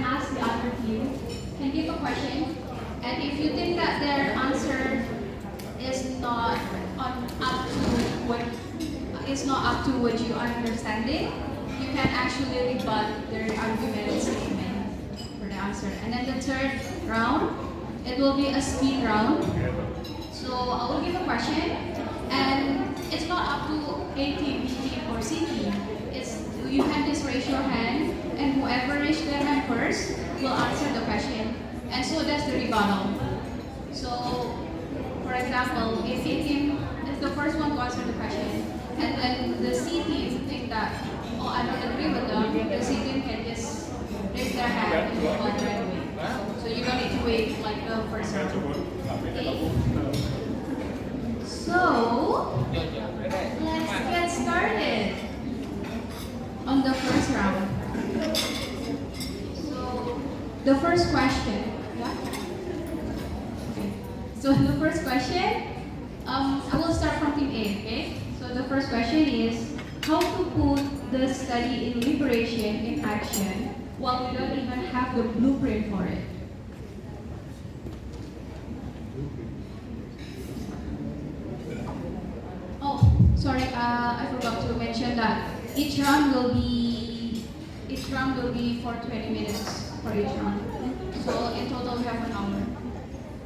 Ask the other team, can give a question, and if you think that their answer is not up to what you are understanding, you can actually rebut their argument and statement for the answer. And then the third round, it will be a speed round. So I will give a question, and it's not up to A team, B team, or C team. You can just raise your hand, and whoever raised their hand first will answer the question. And so that's the rebuttal. So, for example, if A team is the first one to answer the question, and then the C team think that, oh, I don't agree with them, the C team can just raise their hand and rebut right away. So you don't need to wait like the first round. Okay. So, let's get started on the first round. So, the first question. Yeah? Okay. So, the first question, I will start from team A, okay? So, the first question is, how to put the study in liberation in action while we don't even have the blueprint for it? Oh, sorry, I forgot to mention that each round will be for 20 minutes for each round. So in total we have an hour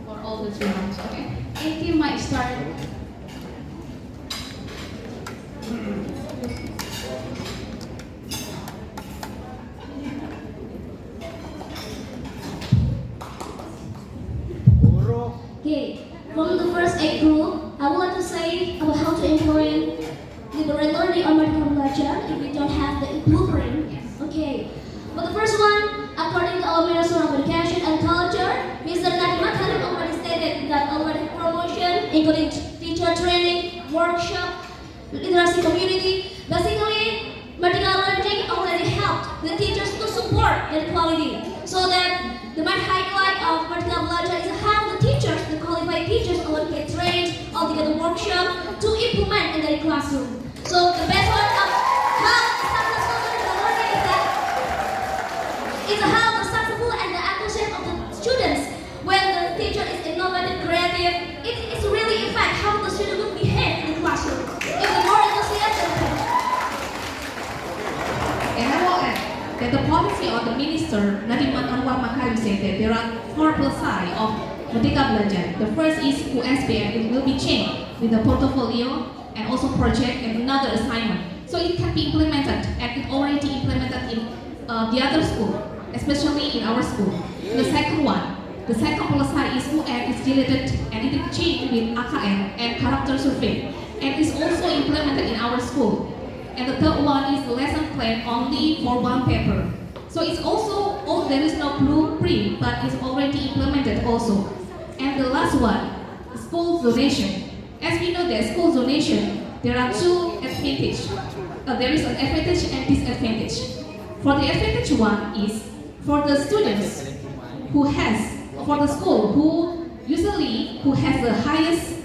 for all the 3 rounds. Okay. A team might start. Okay. From the first A group, I would like to say about how to implement liberal learning on Merdeka Belajar if we don't have the blueprint. Okay. For the first one, according to our Nasional Education and Culture, Mr. Nasional already stated that already promotion, including teacher training, workshop, literacy community. Basically, Merdeka Learning already helped the teachers to support their quality, so that the main highlight of Merdeka Belajar is how the teachers, the qualified teachers, already get trained or they get a workshop to implement in their classroom. So the best one of how successful Merdeka Learning is how the successful and the enthusiasm of the students when the teacher is innovative, creative. It's really in fact how the student will behave in the classroom. If the more enthusiastic. And I will add that the policy of the Minister Nadiman Anwar Makarim said that there are 4 plus sides of Merdeka Belajar. The first is USP, and it will be changed with the portfolio and also project and another assignment. So it can be implemented, and it already implemented in the other school, especially in our school. The second plus side is UN is deleted and it is changed with akan and character survey, and it's also implemented in our school. And the third one is the lesson plan only for 1 paper. So it's also, there is no blueprint, but it's already implemented also. And the last one, school donation. As we know that school donation, there are 2 advantages. There is an advantage and disadvantage. For the advantage one is for the students for the school who has the highest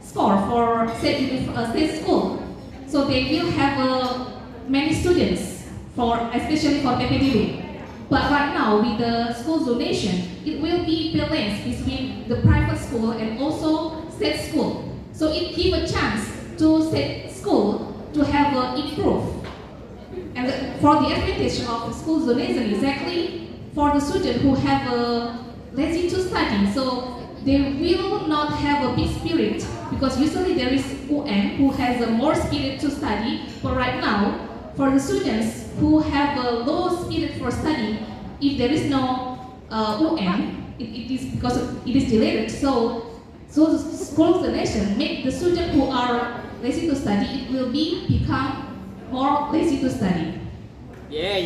score for state school. So they will have many students especially for PPDB. But right now with the school donation, it will be balanced between the private school and also state school. So it gives a chance to state school to have improve. And for the advantage of school donation, exactly for the student who have lazy to study, so they will not have a big spirit, because usually there is UN who has a more spirit to study. But right now, for the students who have a low spirit for study, if there is no UN, it is because it is deleted. So the school donation make the student who are lazy to study, it will become more lazy to study. Yeah.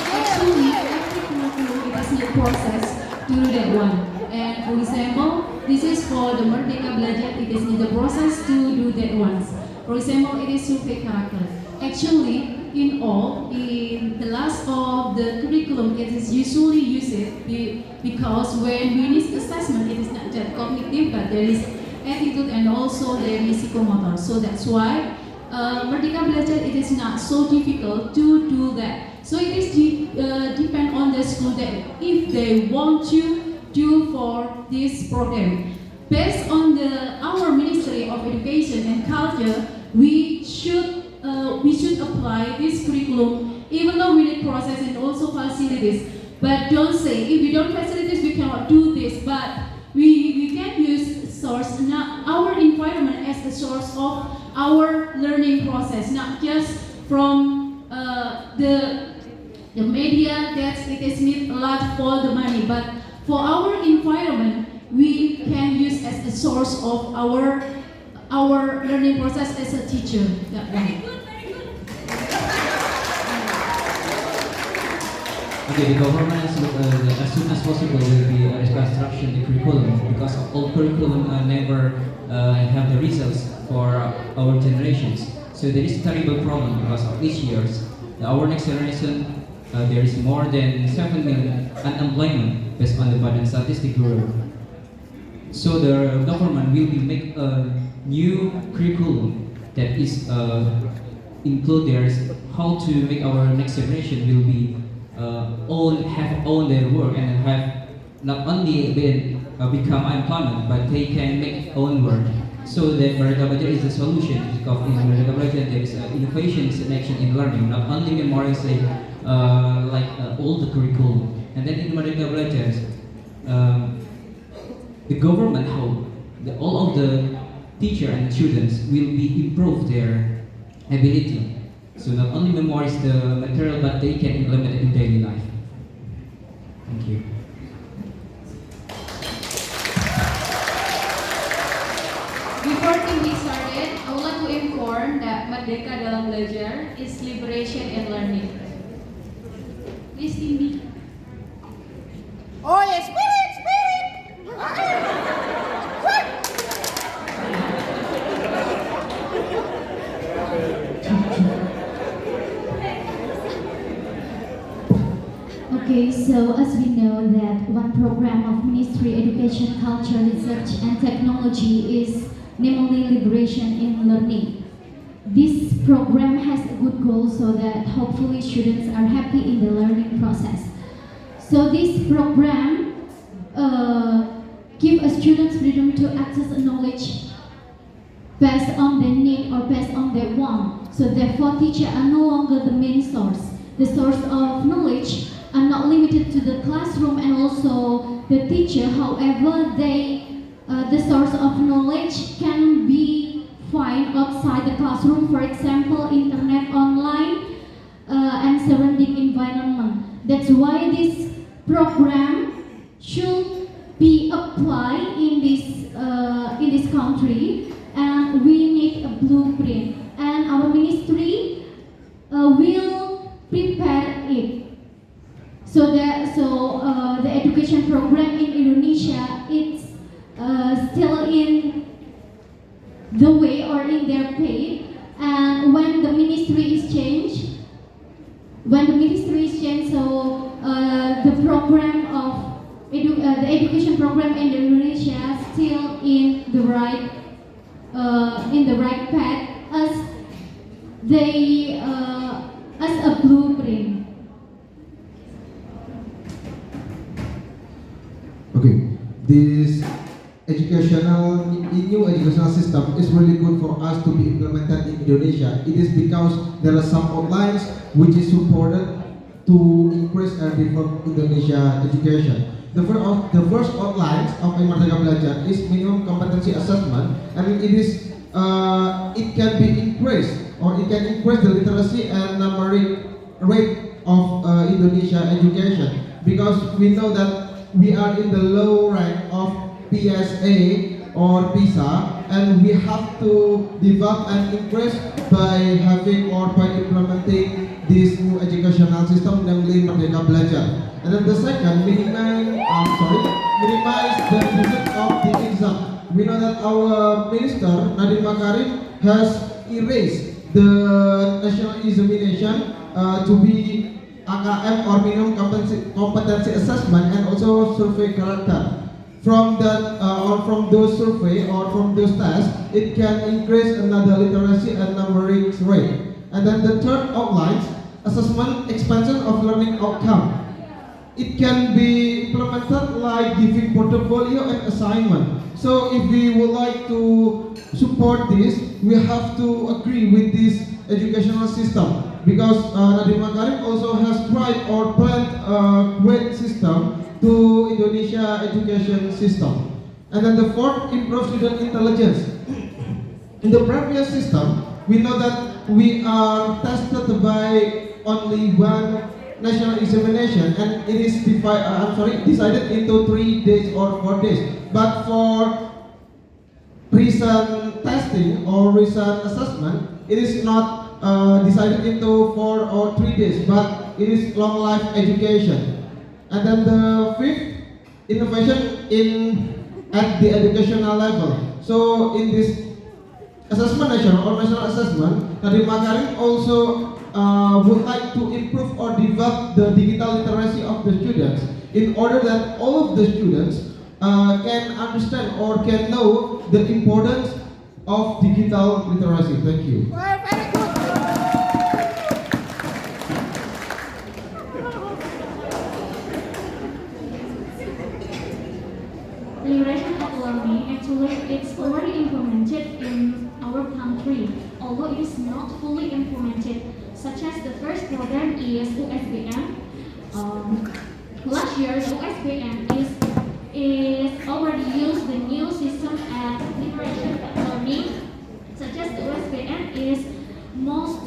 Actually, every curriculum it is a process to do that one. And for example, this is for the Merdeka Belajar, it is in the process to do that one. For example, it is survey character. Actually, in the last of the curriculum, it is usually used because when we need assessment, it is not just cognitive, but there is attitude and also there is psychomotor. So that's why Merdeka Belajar, it is not so difficult to do that. So it is depend on the school that if they want to do for this program. Based on our Ministry of Education and Culture, we should apply this curriculum, even though we need process and also facilities. But don't say if we don't facilities we cannot do this. But we can use source our environment as the source of our learning process, not just from the media that it is need a lot for the money, but for our environment we can use as a source of our learning process as a teacher. Very good, very good. Okay, the government as soon as possible will be reconstruction the curriculum, because all curriculum never have the results for our generations. So there is a terrible problem because of each years. Our next generation, there is more than 7 million unemployment based on the Badan Statistic Bureau. So the government will be make a new curriculum that is include there's how to make our next generation will be own their work and have not only become unemployment, but they can make own work. So that Merdeka Belajar is the solution, because in Merdeka Belajar there is innovation and action in learning, not only memorizing all the curriculum. And then in Merdeka Belajar, the government hope that all of the teacher and students will be improve their ability. So not only memorize the material, but they can implement it in daily life. Thank you. Before we started, I would like to inform that Merdeka dalam Belajar is liberation and learning. Please, Timmy. Oh ya, spirit, spirit. Okay, so as we know that one program of Ministry Education, Culture, Research and Technology is namely Liberation in Learning. This program has a good goal so that hopefully students are happy in the learning process. So this program give a students freedom to access knowledge based on their need or based on their want. So therefore teachers are no longer the main source. The source of knowledge are not limited to the classroom and also the teacher. However, the source of knowledge can be found outside the classroom, for example, internet, online, and surrounding environment. That's why this program should be applied in this country, and we need a blueprint. And our ministry will prepare it. So the education program in Indonesia, it's still in the way or in their pay. And when the ministry is changed, so the program of the education program in Indonesia still in the right path as a blueprint. Okay, this new educational system is really good for us to be implemented in Indonesia. It is because there are some outlines which is supported to increase and develop Indonesia education. The first outlines of Merdeka Belajar is minimum competency assessment, and it can be increased, or it can increase the literacy and numeric rate of Indonesia education, because we know that we are in the low rank of PSA or PISA, and we have to develop and increase by having or by implementing this new educational system, namely Merdeka Belajar. And then the second, minimize the usage of the exam. We know that our minister Nadiem Makarim has erased the national examination to be AKM or minimum competency assessment, and also survey character. From that or from those survey or from those tests, it can increase another literacy and numeric rate. And then the third outlines assessment expansion of learning outcome. It can be implemented like giving portfolio and assignment. So if we would like to support this, we have to agree with this educational system, because Nadiem Makarim also has tried or planned a great system to Indonesia education system. And then the fourth, improve student intelligence. In the previous system, we know that we are tested by only one national examination, and it is decided into 3 days or 4 days. But for recent testing or recent assessment, it is not decided into 4 or 3 days, but it is long life education. And then the fifth, innovation at the educational level. So in this assessment national or national assessment, Nadiem Makarim also would like to improve or develop the digital literacy of the students, in order that all of the students can understand or can know the importance of digital literacy. Thank you. Well, very good. Liberation of learning, actually, it's already implemented in our country, although it is not fully implemented, such as the first program is USBM. Last year, the USBM is already used the new system as liberation of learning, such as the USBM is most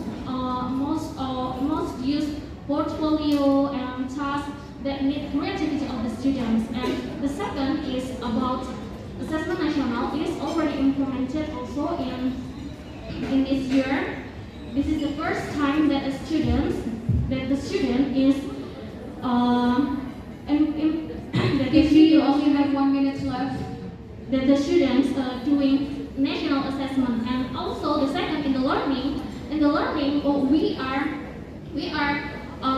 used portfolio and tasks that need creativity of the students. And the second is about assessment national. It is already implemented also in this year. This is the first time that the student is If you only have 1 minute left. that the students doing national assessment. And also the second in the learning, we are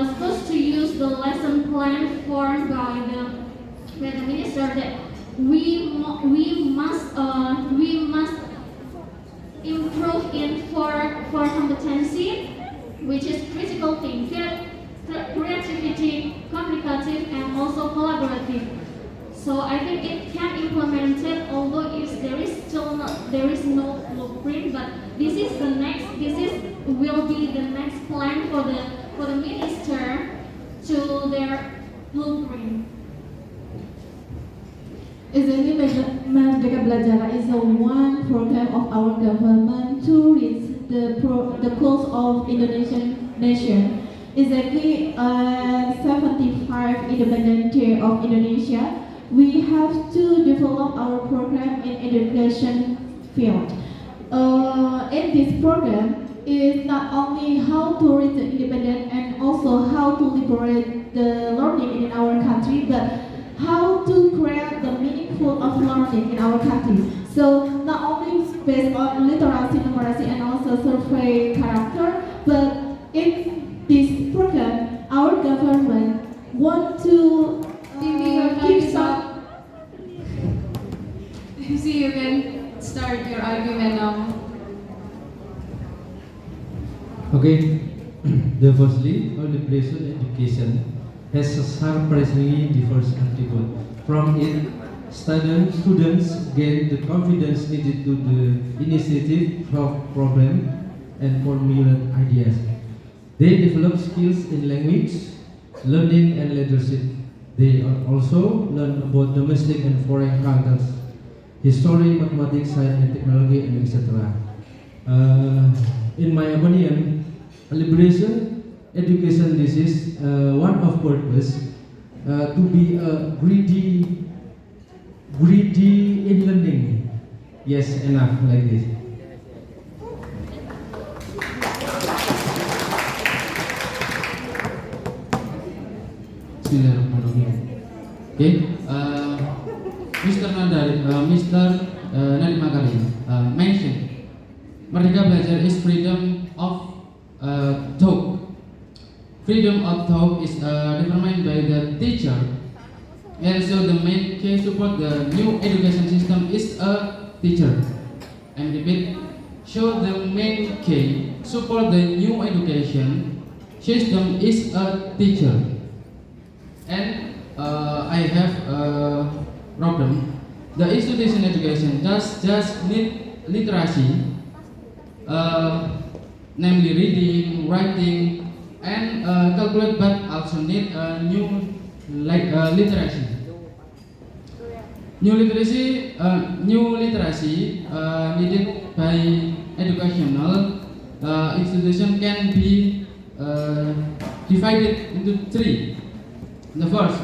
supposed to use the lesson plan formed by the minister, that we must improve in four competency, which is critical thinking, creativity, communicative, and also collaborative. So I think it can implement it, although there is no blueprint, but this will be the next plan for the minister to their blueprint. Exactly, Merdeka Belajar is one program of our government to reach the goals of Indonesian nation. Exactly, 75 independent day of Indonesia, we have to develop our program in education field. In this program is not only how to reach the independent and also how to liberate the learning in our country, but how to create the meaningful of learning in our country. So not only based on literacy, numeracy, and also survey character, but in this program, our government want to give some. See, you can start your argument now. Okay, the firstly, our liberation education has a surprisingly diverse attribute. From it, students gain the confidence needed to the initiative, problem, and formulate ideas. They develop skills in language, learning, and leadership. They also learn about domestic and foreign cultures, history, mathematics, science, and technology, and etc. In my opinion, liberation education, this is one of purpose to be a greedy in learning. Yes, enough like this. Bismillahirrahmanirrahim. Okay, Mr. Nadiem Makarim mentioned Merdeka Belajar is freedom of thought. Freedom of thought is determined by the teacher, and so the main key support the new education system is a teacher. And repeat, so the main key support the new education system is a teacher. And I have a problem. The institution education just need literacy, namely reading, writing, and calculate, but also need a new literacy. New literacy needed by educational institution can be divided into three. The first,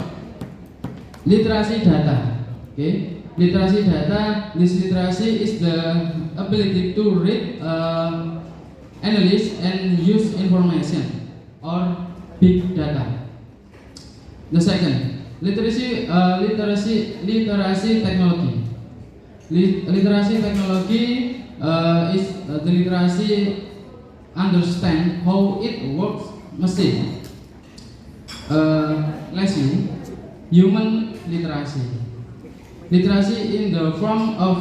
literacy data. Okay, literacy data. This literacy is the ability to read, analyze, and use information or big data. The second, literacy technology. Literacy technology is the literacy understand how it works machine. Lastly, human literacy. Literacy in the form of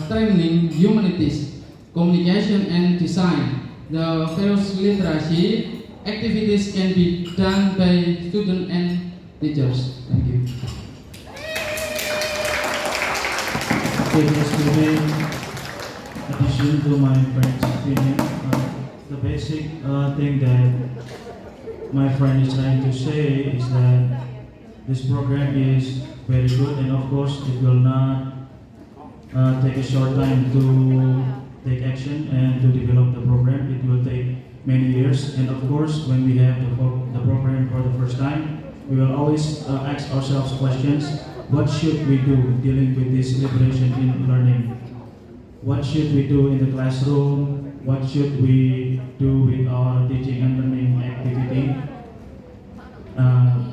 strengthening humanities, communication, and design. The various literacy activities can be done by students and teachers. Thank you. Okay, just to make addition to my friend's opinion, the basic thing that my friend is trying to say is that this program is very good, and of course it will not take a short time to take action and to develop the program. It will take many years, and of course when we have the program for the first time, we will always ask ourselves questions. What should we do dealing with this liberation in learning? What should we do in the classroom? What should we do with our teaching and learning activity?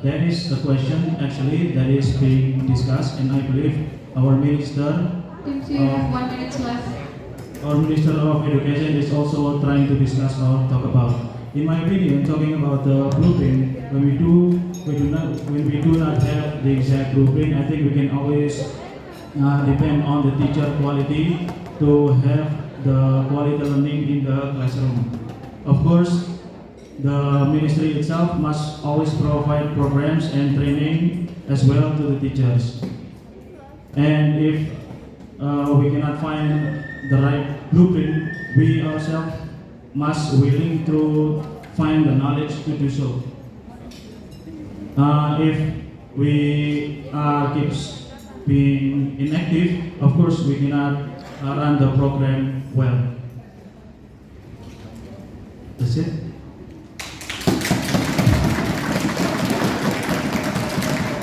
That is the question actually that is being discussed, and I believe our minister, Since you have 1 minute left. our Minister of Education is also trying to discuss or talk about. In my opinion, talking about the blueprint, when we do not have the exact blueprint, I think we can always depend on the teacher quality to have the quality learning in the classroom. Of course, the ministry itself must always provide programs and training as well to the teachers. And if we cannot find the right blueprint, we ourselves must willing to find the knowledge to do so. If we keeps being inactive, of course we cannot run the program well. That's it.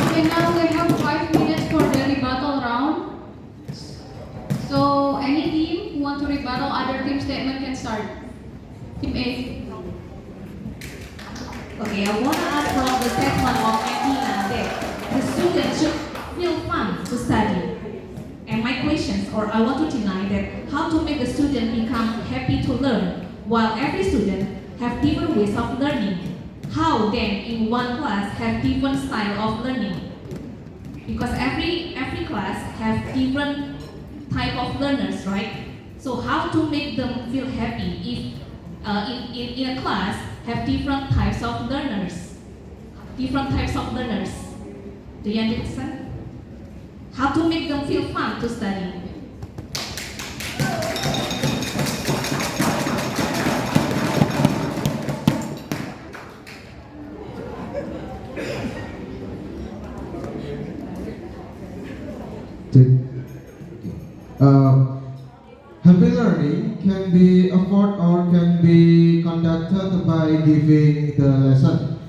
Okay, now we have 5 minutes for the rebuttal round. So any team who want to rebuttal other team statement can start. Team A. Okay, I want to ask from the statement of Medina that the students should feel fun to study. And my questions, or I want to deny that how to make the student become happy to learn, while every student have different ways of learning. How then in one class have different style of learning? Because every class have different type of learners, right? So how to make them feel happy if in a class have different types of learners? Different types of learners. Do you understand? How to make them feel fun to study? Happy learning can be afforded or can be conducted by giving the lesson.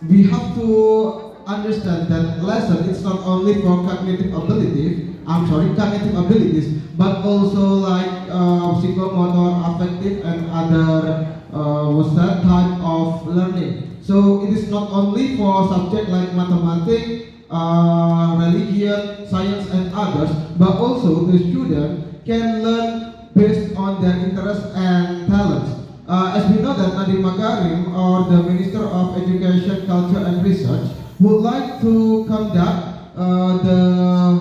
We have to understand that lesson is not only for cognitive abilities, but also like psychomotor, affective, and other type of learning. So it is not only for subject like mathematics, religion, science, and others, but also the student can learn based on their interests and talents. As we know that Nadiem Makarim, or the Minister of Education, Culture and Research, would like to conduct the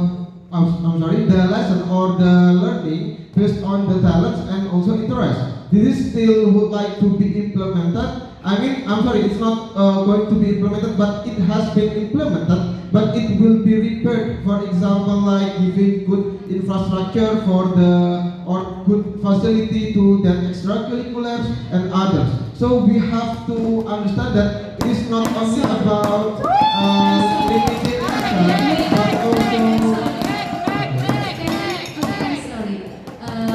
lesson or the learning based on the talents and also interests. this still would like to be implemented. I mean, I'm sorry, it's not going to be implemented, but it has been implemented, but it will be repaired. For example, like giving good infrastructure for or good facility to the extracurriculars and others. So we have to understand that it is not only about limited access, but also.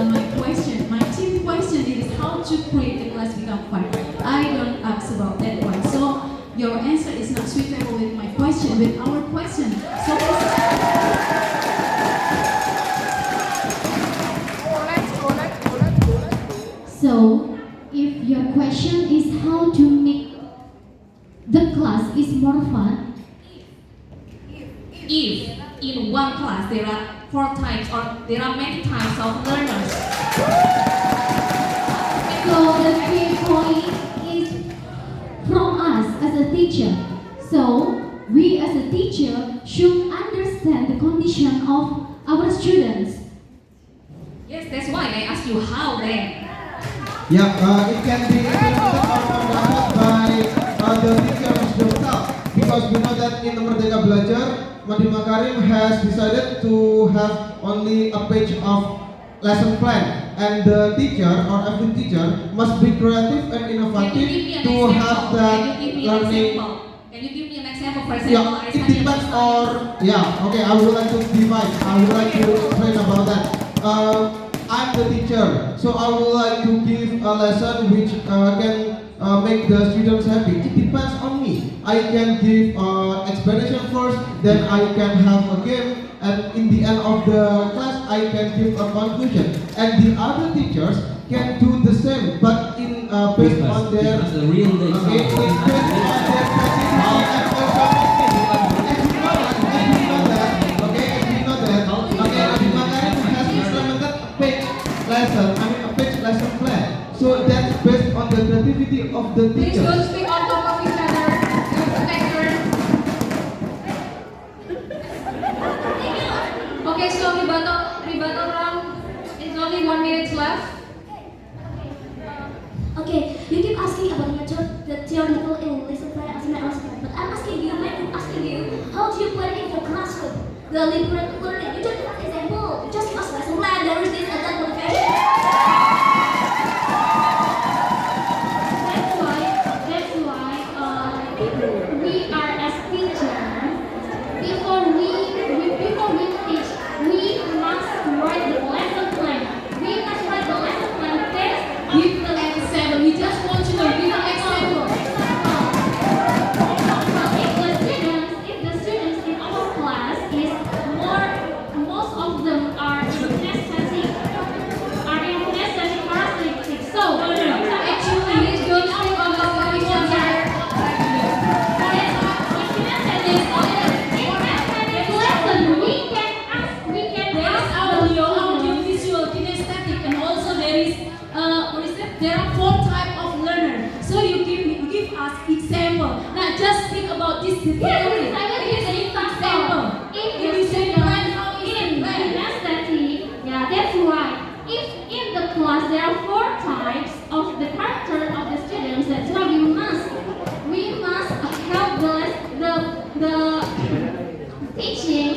My question is how to create the class become fun. I don't ask about that one. So your answer is not suitable with my question, with our question. So, if your question is how to make the class is more fun, If in one class there are 4 types or there are many types of learners, so the key point is from us as a teacher. So, we as a teacher should understand the condition of our students. yes, that's why I ask you how then. Yeah, it can be implemented or conducted by the teachers themselves, because we know that in the Merdeka Belajar, Nadiem Makarim has decided to have only a page of lesson plan, and the teacher or every teacher must be creative and innovative to have that learning. Can you give me an example? For example, Yeah, it depends okay, I would like to divide, I would like to explain about that. I'm the teacher, so I would like to give a lesson which can make the students happy. It depends on me. I can give explanation first, then I can have a game, and in the end of the class, I can give a conclusion. And the other teachers can do the same, but in based on their the real okay, it's based on their creativity and also as you know that, Nadiem Makarim has implemented a page lesson plan. So that's based on the creativity of the Please teachers. don't speak on top of each other. You have to take turns. Okay, so rebuttal round. It's only 1 minute left. Okay, you keep asking about the theoretical in lesson plan as my answer, but I'm asking you, how do you plan in your classroom? The liberated learning. You don't give an example. You just give us lesson plan. There is this and that motivation. That's why we are as teachers. Before we teach, we must write the lesson plan. We must write the lesson plan first. Give the example. We just want to know. Give an example. If the students in our class is most of them are kinesthetic characteristics. So Actually, please don't speak on top of each other. There are 4 types of learner. So you give us example. Not just think about this theory. Example. If you say how in kinesthetic, yeah, that's why. If in the class there are 4 types of the character of the students, that's why we must help the teaching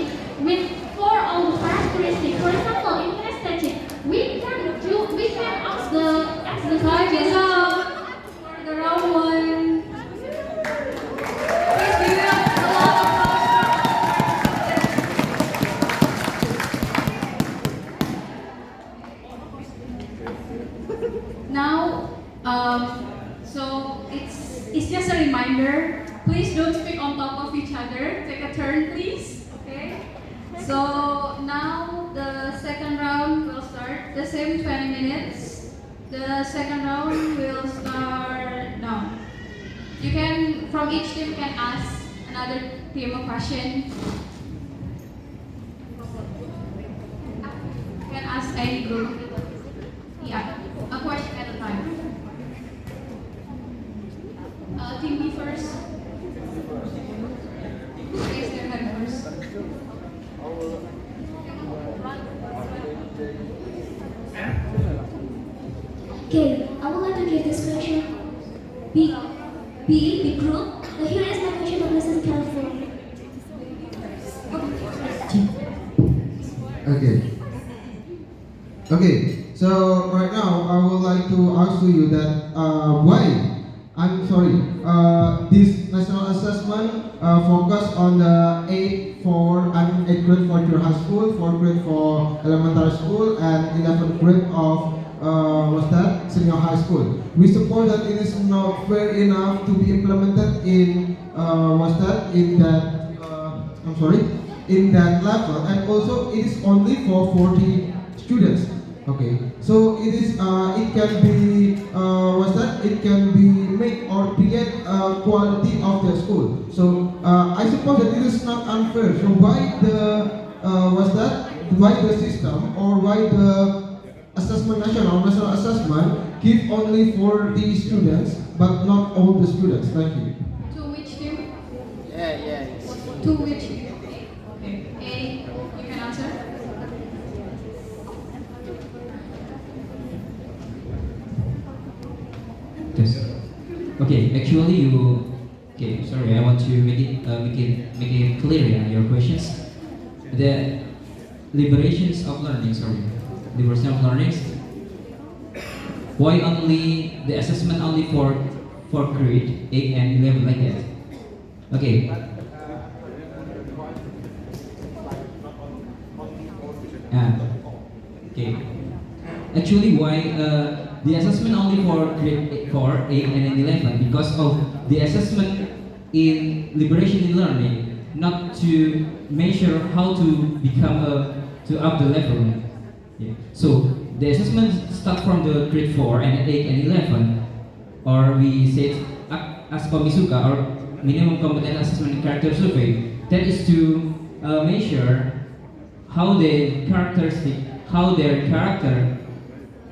with 4 of the characteristics. For example, in kinesthetic, we can ask the Time is up for the round 1. Please give it up a lot of applause. Now, so it's just a reminder. Please don't speak on top of each other. Take a turn, please. Okay. So now the second round will start. The same 20 minutes. The second round will start now. You can, from each team, can ask another team a question. You can ask any group. Yeah, a question at a time. Team B first. Raise their hand first. Okay, Okay. Okay. So right now I would like to ask you that why this national assessment focus on the 8 grade for your high school, 4 grade for elementary school, and 11th grade of senior high school. We suppose that it is not fair enough to be implemented in in that level, and also it is only for 40 students. Okay, so it can be it can be make or create quality of the school. So I suppose that it is not unfair. So why the system, or why the national assessment give only for the students but not all the students? Thank you. To which team? Yeah. To which team? Okay. A, you can answer. Yes. Okay. Actually, sorry. I want to make it clear. Your questions. The liberation of learning. Why only the assessment only for grade 8 and 11 like that? Okay. Okay. Actually, why the assessment only for grade 4, 8, and 11? Because of the assessment in liberation in learning, not to measure how to become to up the level. Yeah. So the assessment start from the grade 4 and 8 and 11, or we say ASPA or minimum competent assessment character survey. That is to measure how their character,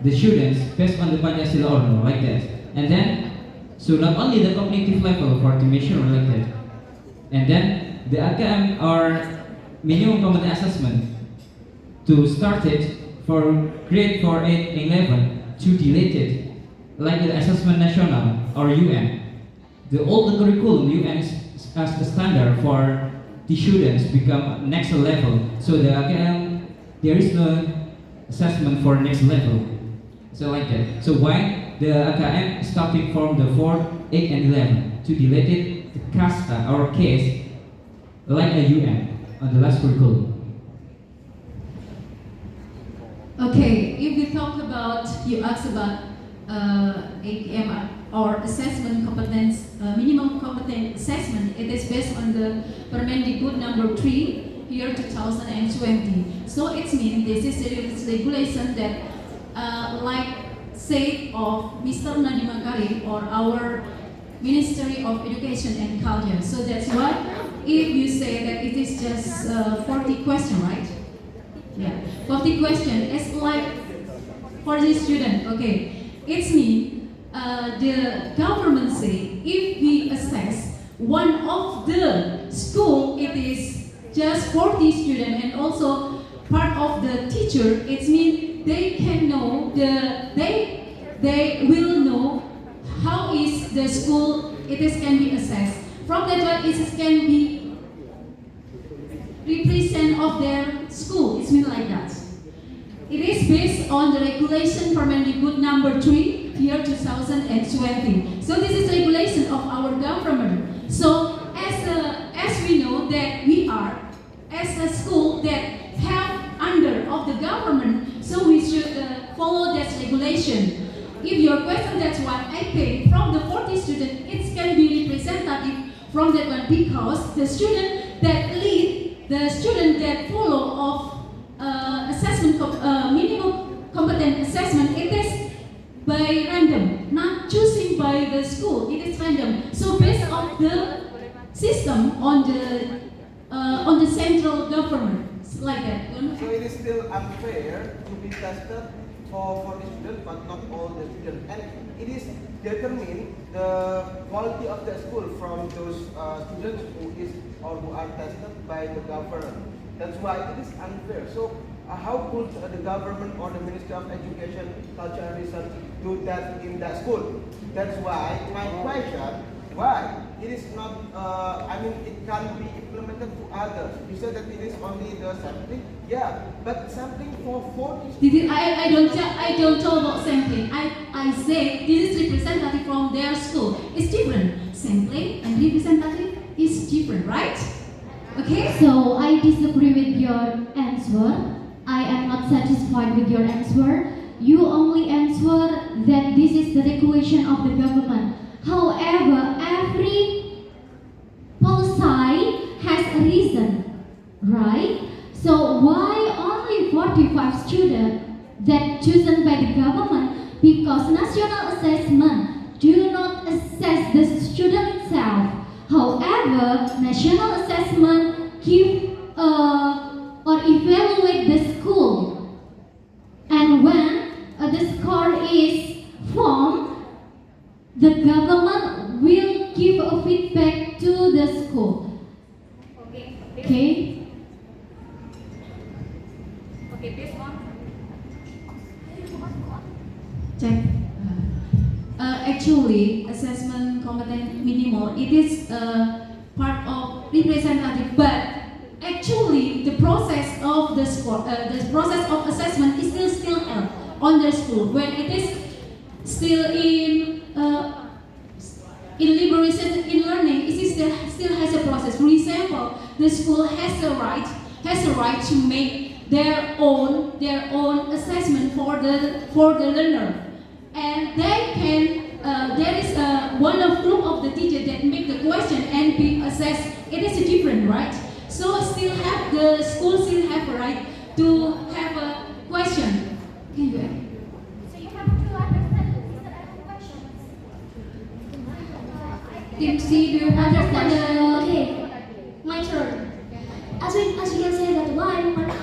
the students based on the Pancasila or no, like that. And then, so not only the cognitive level for to measure like that, and then the AKM or minimum competent assessment to start it for grade 4, 8, and 11 to delete it, like the assessment national or UN. The old curriculum UN is as the standard for the students become next level. So the AKM, there is no assessment for next level. So like that. So why the AKM starting from the 4, 8, and 11 to delete it, the casta or case like a UN on the last curriculum. Okay, if we talk about, you asked about AKM or assessment competence, minimum competence assessment, it is based on the Permendikbud number 3, year 2020. So it means this is regulation that like said of Mr. Nadiem Makarim or our Ministry of Education and Culture. So that's why if you say that it is just 40 question, right? Yeah, 40 question. It's like for the student. Okay, it means the government say if we assess one of the school, it is just 40 student and also part of the teacher. It means they can know they will know how is the school it is can be assessed. From that one it can be represent of their school. It's mean like that. It is based on the regulation Permendikbud number 3, year 2020. So this is regulation of our government. So as we know that we are as a school that have under of the government, so we should follow that regulation. If your question, that's what I think from the 40 students, it can be representative from that one because the student that lead, the student that follow of assessment, minimum competent assessment, it is by random, not choosing by the school. It is random. So based on the system on the central government, it's like that. So it is still unfair to be tested for the students, but not all the students. And it is determine the quality of the school from those students who are tested by the government. That's why it is unfair. So how could the government or the Ministry of Education, Culture and Research do that in that school? That's why my question, why it is not, it can be implemented implemented to others. You said that it is only the sampling. Yeah, but sampling for 40 I don't talk about sampling. I say this is representative from their school. It's different. Sampling and representative is different, right? Okay? So I disagree with your answer. I am not satisfied with your answer. You only answer that this is the regulation of the government. However, every policy has a reason, right? So why only 45 students that chosen by the government? Because national assessment do not assess the student itself. However, national assessment give or evaluate the school, and when the score is formed, the government will give a feedback to the school. Okay. Okay, this one. Check. Actually, assessment competence minimal, it is part of representative, but actually the process of the score, the process of assessment is still held on the school when it is still in liberation in learning. It is still has a process. For example, the school has a right to make their own assessment for the learner, and they can there is one of group of the teacher that make the question and be assessed. It is different, right? So the school still have a right to have a question. Can you add? So you have to understand this type of questions. Team C, do you understand the? Okay, my turn. As you can say that why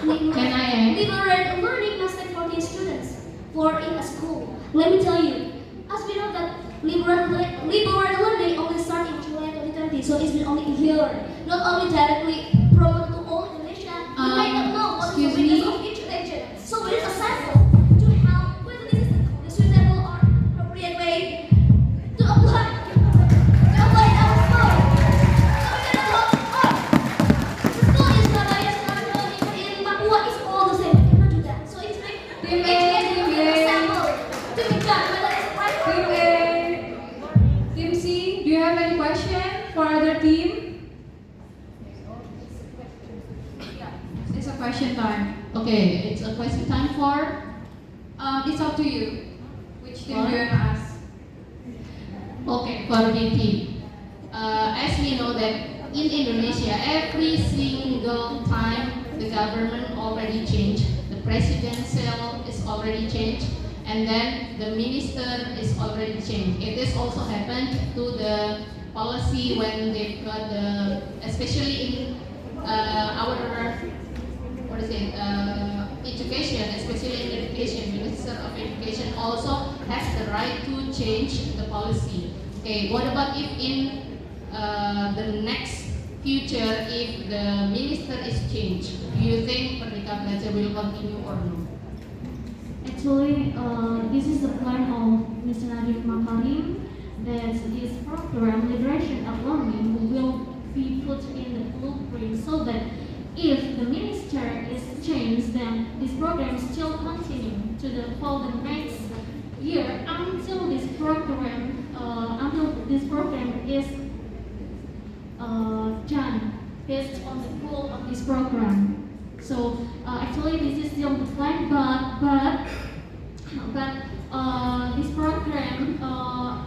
Can I add? liberal learning must take for the students for in a school. Let me tell you, as we know that liberal learning only started in July 2020, so it's been only a year, not only directly promoted to all Indonesia. You might not know what is the excuse me. weakness of each region. So it is a sample to help whether this is the suitable or appropriate way to apply in our school. So we cannot go, oh, the school in Surabaya, in Papua is all the same. We cannot do that. So it's like Team A, each sample to be done whether it's right or Team wrong. A, Team C, do you have any question for other team? It's a question time. Okay, it's a question time for. It's up to you. Which team do you want to ask? Okay, for the team. As we know that in Indonesia, every single time the government already changed, the presidential is already changed, and then the minister is already changed. It is also happened to the policy when they got the, especially in our education, especially in education, Minister of Education also has the right to change the policy. Okay, what about if in the next future, if the minister is changed, do you think Merdeka Belajar will continue or no? Actually, this is the plan of Mr. Nadiem Makarim that this program, Liberation of Learning, will be put in the blueprint so that if the minister is changed, then this program still continue to the for the next year until this program is done based on the goal of this program. So actually, this is still the plan, but this program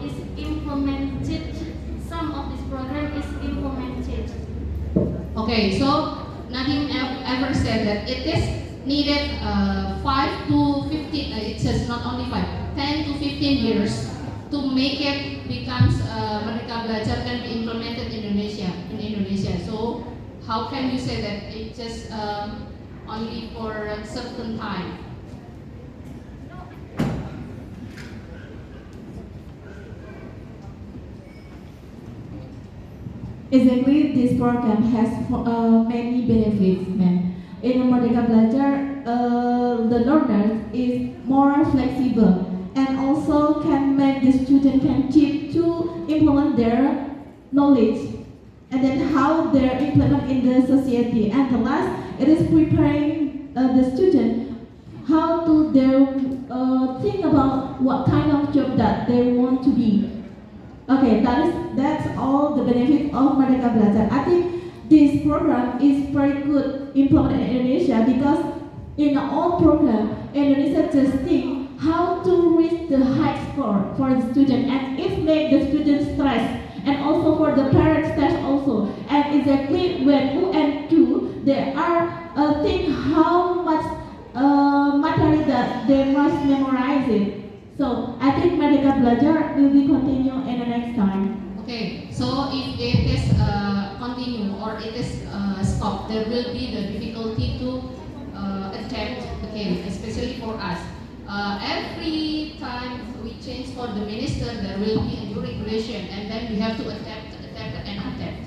is implemented. Some of this program is implemented. Okay, so nothing ever said that it is needed 5 to 15, it says not only 5, 10 to 15 years to make it becomes Merdeka Belajar can be implemented in Indonesia. So how can you say that it's just only for a certain time? Exactly, this program has many benefits, man. In Merdeka Belajar, the learner is more flexible and also can make the student can keep to implement their knowledge and then how they're implemented in the society. And the last, it is preparing the student how to think about what kind of job that they want to be. Okay, that's all the benefit of Merdeka Belajar. I think this program is very good implemented in Indonesia because in the old program, Indonesia just think how to reach the high score for the student, and it make the student stress, and also for the parents stress also. And exactly when UN2, they are think how much material that they must memorize it. So I think Merdeka Belajar will be continue in the next time. Okay, so if it is continue or it is stopped, there will be the difficulty to adapt again, especially for us. Every time we change for the minister, there will be a new regulation, and then we have to adapt, and adapt.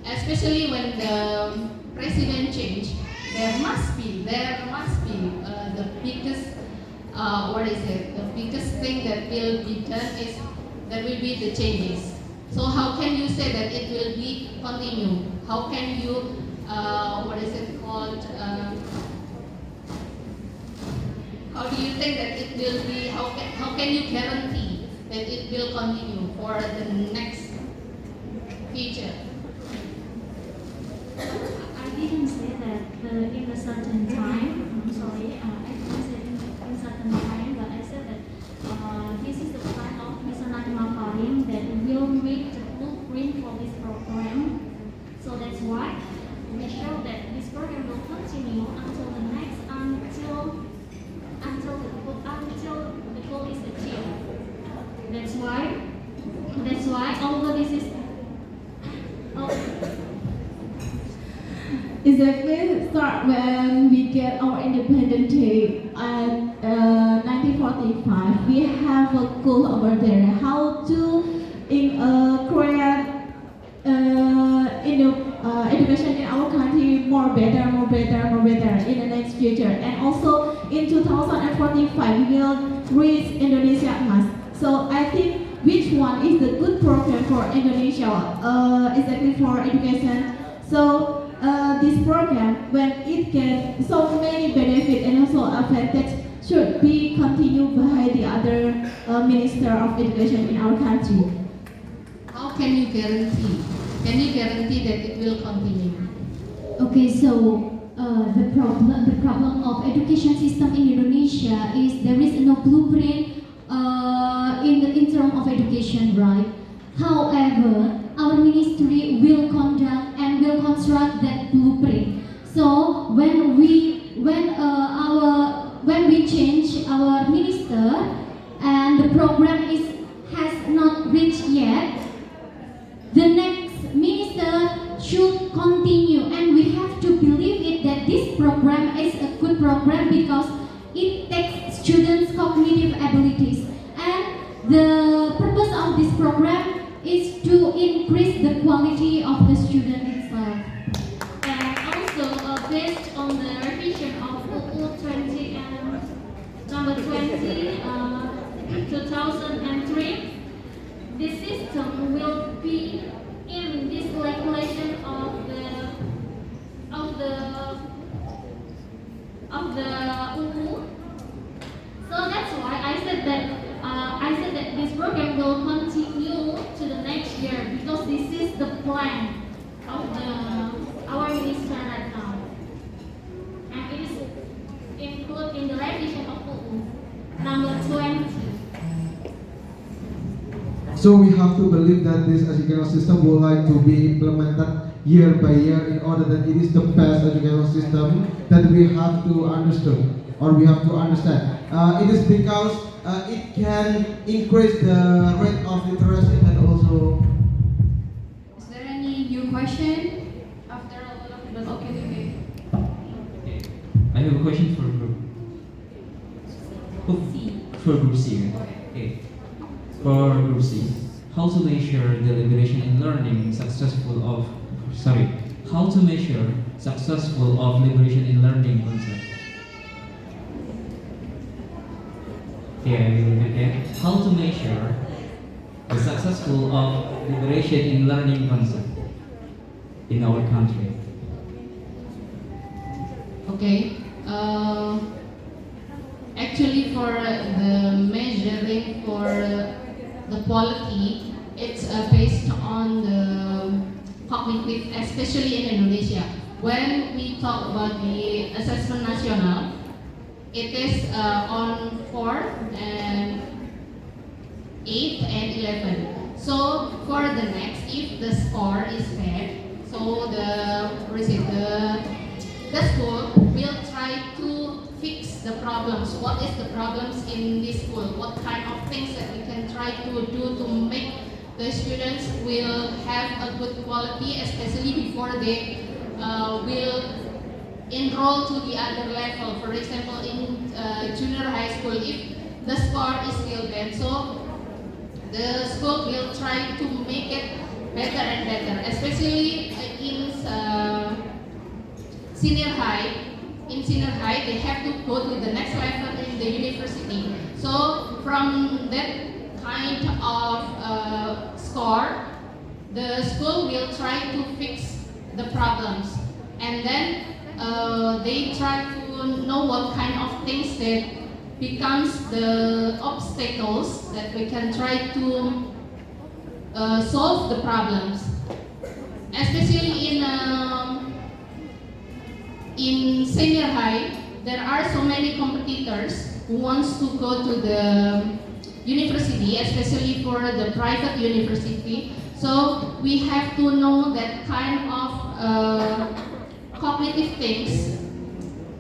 Especially when the president change, there must be the biggest the biggest thing that will be done is there will be the changes. So how can you say that it will be continue? How can you how do you think that it will be? How can you guarantee that it will continue for the next future? I didn't say that in a certain time. I'm sorry. I didn't say in certain time, but I said that this is the plan of Mr. Nadiem Makarim that will make the blueprint for this program. So that's why we show that this program will continue until the next until the goal is achieved. That's why although this is Exactly, start when we get our independent day at 1945. We have a goal over there, how to create education in our country more better in the next future. And also in 2045, we will reach Indonesia Emas. So I think which one is the good program for Indonesia, exactly for education. So this program, when it gets so many benefits and also advantage, should be continued by the other Minister of Education in our country. How can you guarantee? Can you guarantee that it will continue? Okay, so the problem of education system in Indonesia is there is no blueprint in terms of education, right? However, our ministry will conduct and will construct that blueprint. So when we change our minister and the program has not reached yet, the next minister should continue, and we have to believe it that this program is a good program because it takes students' cognitive abilities, and the purpose of this program is to increase the quality of the student itself. And also based on the revision of UU 20 and number 20 2003, the system will be in this regulation of the UU. So that's why I said that this program will continue to the next year because this is the plan of our minister right now, and it is included in the revision of UU number 20. So we have to believe that this educational system will like to be implemented year by year in order that it is the best educational system that we have to understand or we have to understand. It is because it can increase the rate of literacy and also. Is there any new question after all of that? Okay. I have a question for group. For group C. Okay. For group C, how to measure the liberation in learning how to measure successful of liberation in learning concept? Okay, I will repeat again. How to measure the successful of liberation in learning concept? in our country. Okay. Actually, for the measuring for the quality, it's based on the cognitive, especially in Indonesia. When we talk about the assessment national, it is on 4 and 8 and 11. So for the next, if the score is bad, so the school will try to fix the problems. What is the problems in this school? What kind of things that we can try to do to make the students will have a good quality, especially before they will enroll to the other level. For example, in junior high school, if the score is still bad, so the school will try to make it better and better, especially in senior high. In senior high, they have to go to the next level in the university. So from that kind of score, the school will try to fix the problems, and then they try to know what kind of things that becomes the obstacles that we can try to solve the problems, especially in senior high. There are so many competitors who wants to go to the university, especially for the private university. So we have to know that kind of cognitive things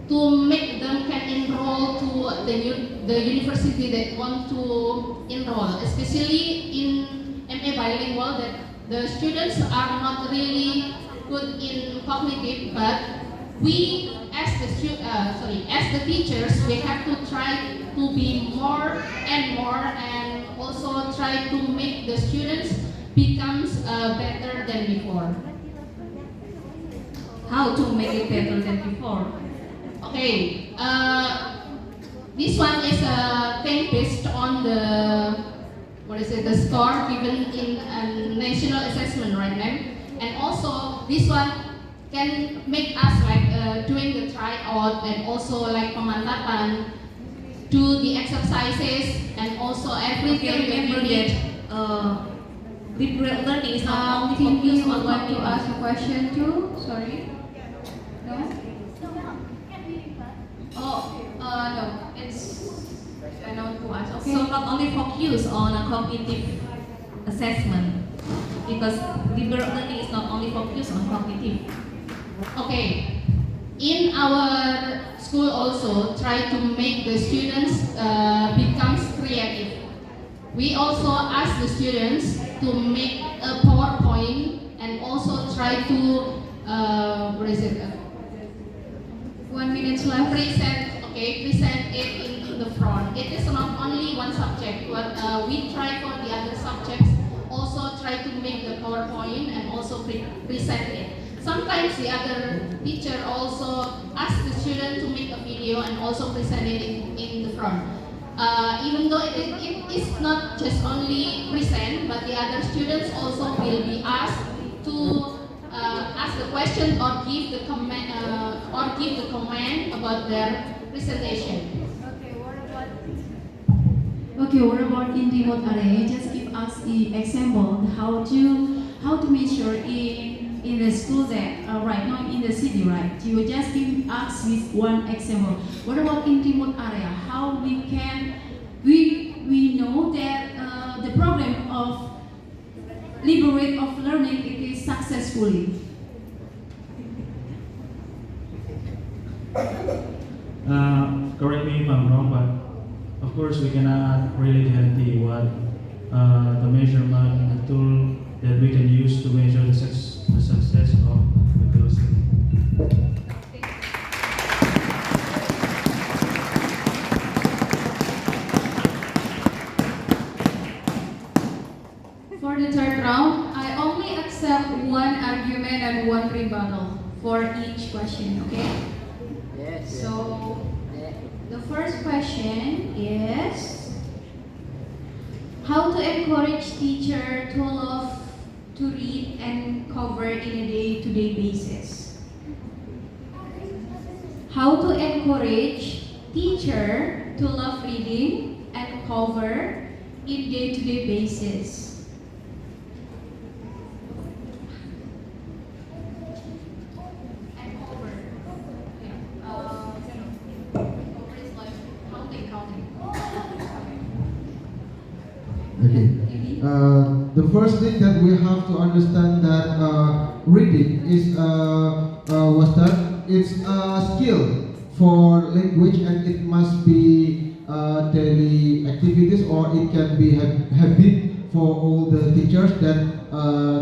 to make them can enroll to the university that want to enroll, especially in MA Bilingual, that the students are not really good in cognitive, but we as the teachers, we have to try to be more and more, and also try to make the students becomes better than before. How to make it better than before? Okay, this one is a thing based on the score given in a national assessment, right, ma'am? And also this one can make us like doing the tryout, and also like pemantapan, do the exercises, and also everything. Okay, remember that liberal learning is not only Think you focused on want one to thing. ask a question too? Sorry. No? No. It's I know who asked. Okay. So not only focus on a cognitive assessment, because liberal learning is not only focused on cognitive. Okay, in our school also try to make the students becomes creative. We also ask the students to make a PowerPoint, and also try to 1 minute left. present it in the front. It is not only one subject, but we try for the other subjects also try to make the PowerPoint and also present it. Sometimes the other teacher also asks the student to make a video and also present it in the front. Even though it is not just only present, but the other students also will be asked to ask the question or give the comment about their presentation. Okay, what about in remote area? Just give us the example how to measure in the school that right now in the city, right? You just give us with one example. What about in remote area? How we can we know that the program of liberate of learning it is successfully. Correct me if I'm wrong, but of course we cannot really guarantee what the measurement, the tool that we can use to measure the success of the closing. For the third round, I only accept one argument and one rebuttal for each question, okay? Yes. So, the first question is how to encourage teacher to love to read and cover in a day-to-day basis? How to encourage teacher to love reading and cover in day-to-day basis? And cover. Yeah. Cover is like counting. Okay. The first thing that we have to understand that reading is was that it's a skill for language, and it must be daily activities, or it can be habit for all the teachers that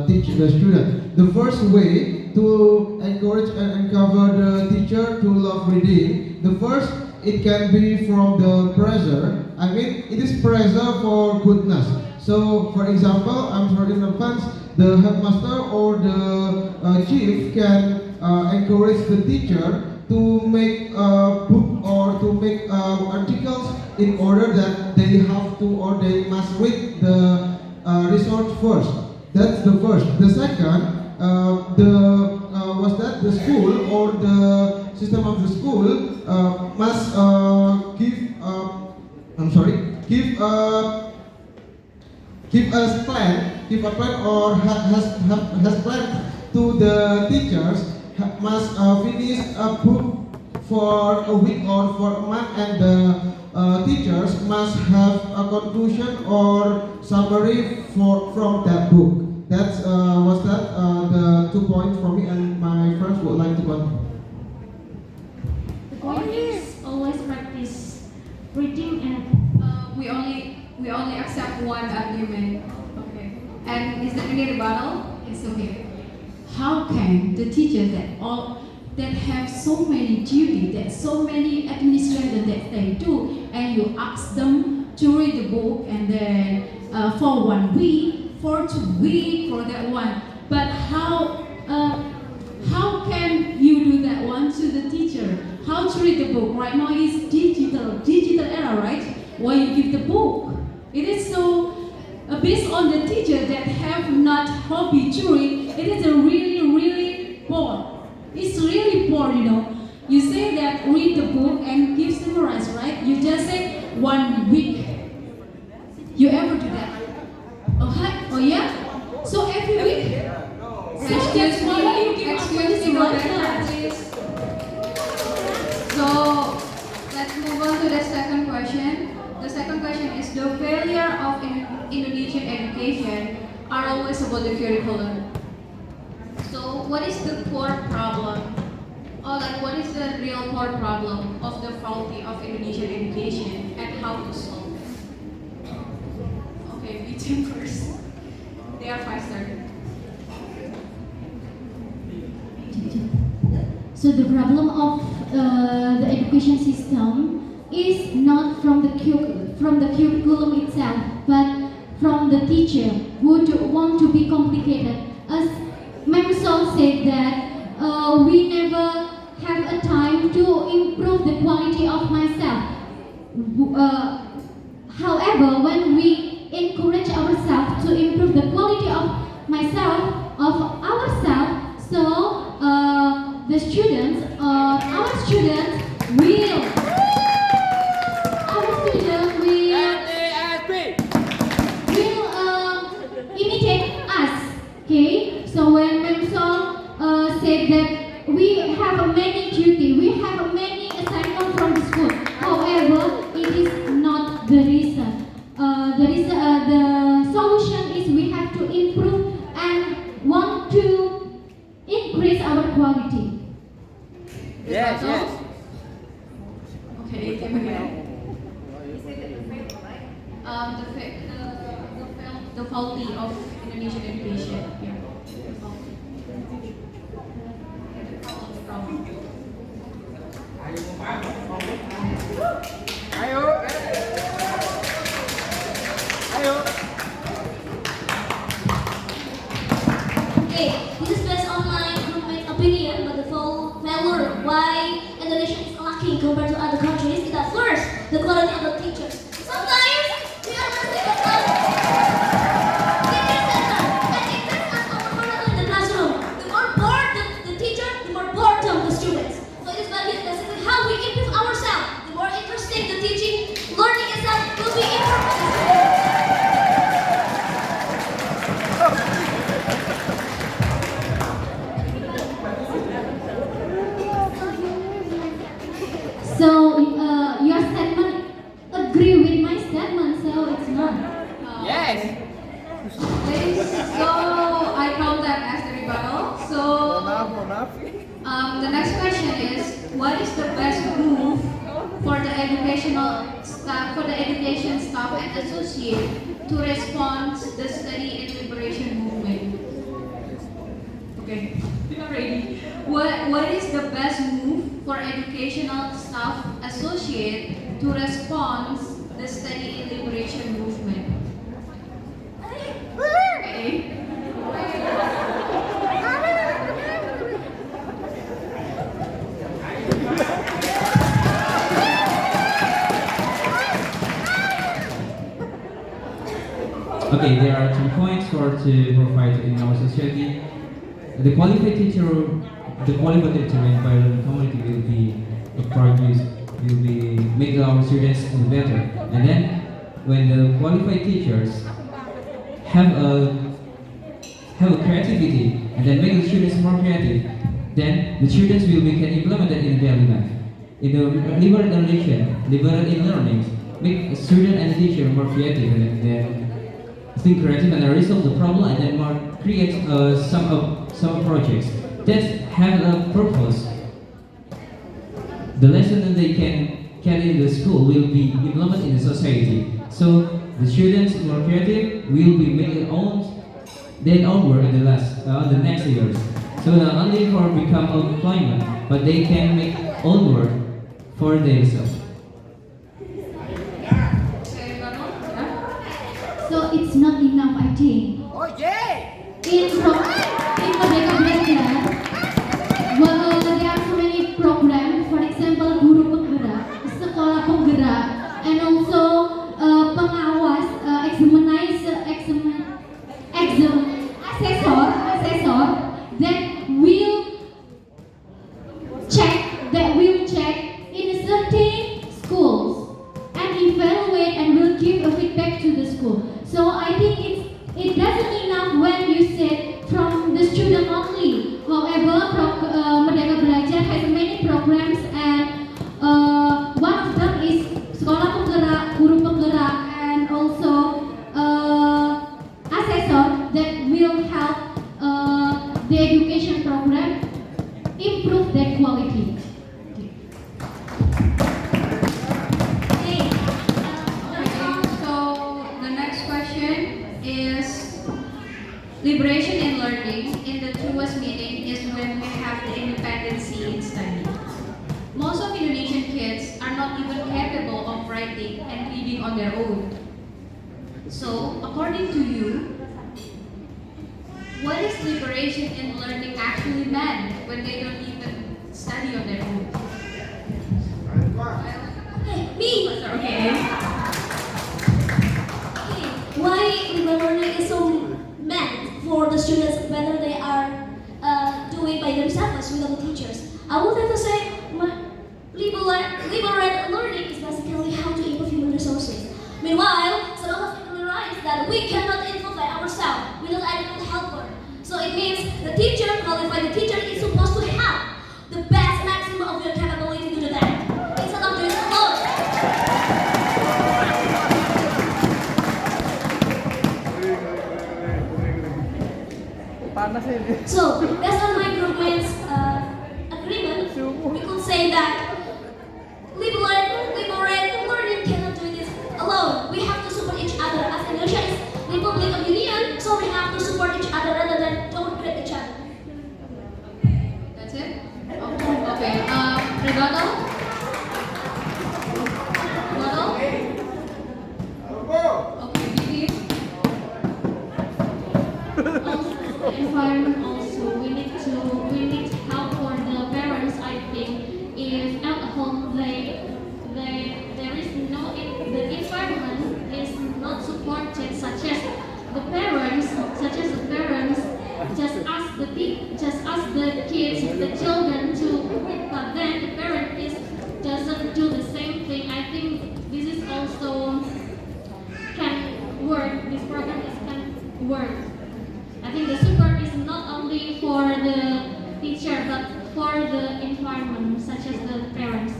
teach the student. The first way to encourage and encourage the teacher to love reading, the first, it can be from the pressure. I mean, it is pressure for goodness. So, for example, I'm sorry in advance, the headmaster or the chief can encourage the teacher to make a book or to make articles in order that they have to or they must read the resource first. That's the first. The second, the school or the system of the school must give a plan or has plan to the teachers, must finish a book for a week or for a month, and the teachers must have a conclusion or summary from that book. That's the 2 points for me, and my friends would like to continue. The point is always practice reading and We only accept one argument. Okay. And is there any rebuttal? It's okay. How can the teachers that have so many duties, that so many administrators that they do, and you ask them to read the book, and then for 1 week, for 2 weeks, for that one. But how can you do that one to the teacher? How to read the book? Right now is digital era, right? Where you give the book. It is so based on the teacher that have not hobby to read. It is a really bored. It's really bored, you know. You say that read the book and give summarize, right? You just say 1 week. You ever do that? Oh yeah? So every week? So that's why you give Excuse me, moderator, please. So let's move on to the second question. The second question is, the failure of Indonesian education are always about the curriculum. So what is the core problem? Or like what is the real core problem of the faulty of Indonesian education and how to solve it? Okay, you first. They are faster. so the problem of the education system is not from the curriculum itself, but from the teacher who want to be complicated. As Microsoft said that we never have a time to improve the quality of myself. However, when we encourage ourselves to improve the quality of ourselves, so the students, our students will imitate us. Okay, so when Microsoft said that we have many duty, we have many assignment from the school. However, it is not the reason. The solution is we have to improve and want to increase our quality. Yes. Okay, Tim again. The faulty of Indonesian education. Yeah. The problem. Okay, this is based on my groupmate opinion, but the full value why Indonesia is lacking compared to other countries is that first, the quality of the teachers. Sometimes we are not able to teachers center, and teachers are The next question is, what is the best move for the educational staff, for the education staff and associate to respond the study and liberation movement? Okay, we are ready. What is the best move for educational staff associate to respond the study and liberation movement? Okay. Okay, there are 2 points to provide in our society. The qualified teacher environment community will be produced, will be make our students better. And then when the qualified teachers have a creativity and then make the students more creative, then the students will be can implement it in daily life. In the liberal in learning, make a student and teacher more creative and then think creative and resolve the problem and then more create some projects that have a purpose. The lesson that they can carry in the school will be implemented in the society. So the students more creative will be making their own work in the next years. So not only for become employment, but they can make own work for themselves. So it's not enough, I think. Oh yeah! In Merdeka Belajar, there are so many programs. For example, guru penggerak, sekolah penggerak, and also pengawas, assessor that will check in certain schools and evaluate and will give a feedback to the school. So I think it doesn't enough when you say from the student only. However, Merdeka Belajar has many programs and one of them is sekolah penggerak, guru penggerak, and also assessor that will help the education program improve their quality. Liberation in learning, in the truest meaning, is when we have the independency in study. Most of Indonesian kids are not even capable of writing and reading on their own. So, according to you, what is liberation in learning actually meant when they don't even study on their own? Me. Okay. Why liberal learning is so meant for the students, whether they are doing by themselves without teachers? I would like to say liberal learning is basically how to improve human resources. Meanwhile, some of us people realize that we cannot improve by ourselves without any helper. So it means the teacher, qualified teacher, is supposed to have the best maximum of your capability to do that, instead of doing it alone. So, based on my groupmate's agreement, we could say that liberal learning cannot do this alone. We have to support each other. As Indonesia is Republic of Union, so we have to support each other rather than downgrade each other. That's it? Okay. Rebuttal? Okay, begin. Environment also, we need help for the parents. I think if at home there is no, the environment is not supported, such as the parents just ask the kids, the children to, but then the parent doesn't do the same thing. I think this is also can work. This program can work. I think the support is not only for the teacher but for the environment, such as the parents.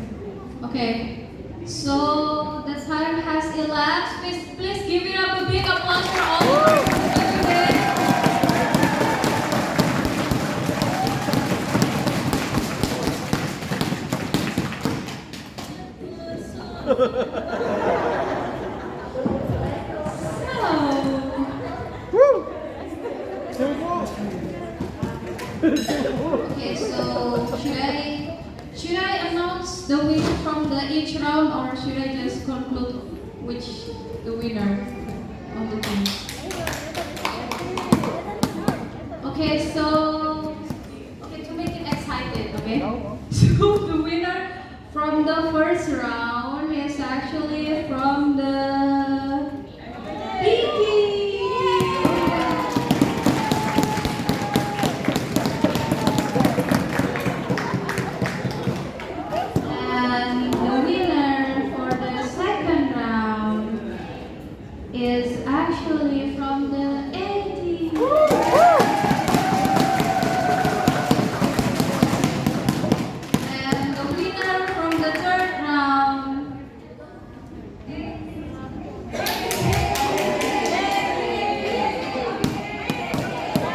Okay. So the time has elapsed. Please give it up a big applause for all. Okay, so should I announce the winner from each round, or should I just conclude which the winner of the team? Okay, so to make it excited, okay? So the winner from the first round is actually from the Pinky. And the winner for the second round is actually from the 80. And the winner from the third round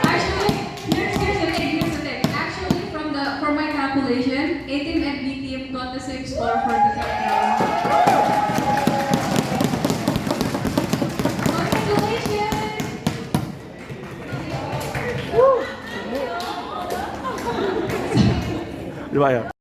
actually, here's the thing. Actually, from my calculation, A team and B team got the same score for the third round. Congratulations! Dibayar.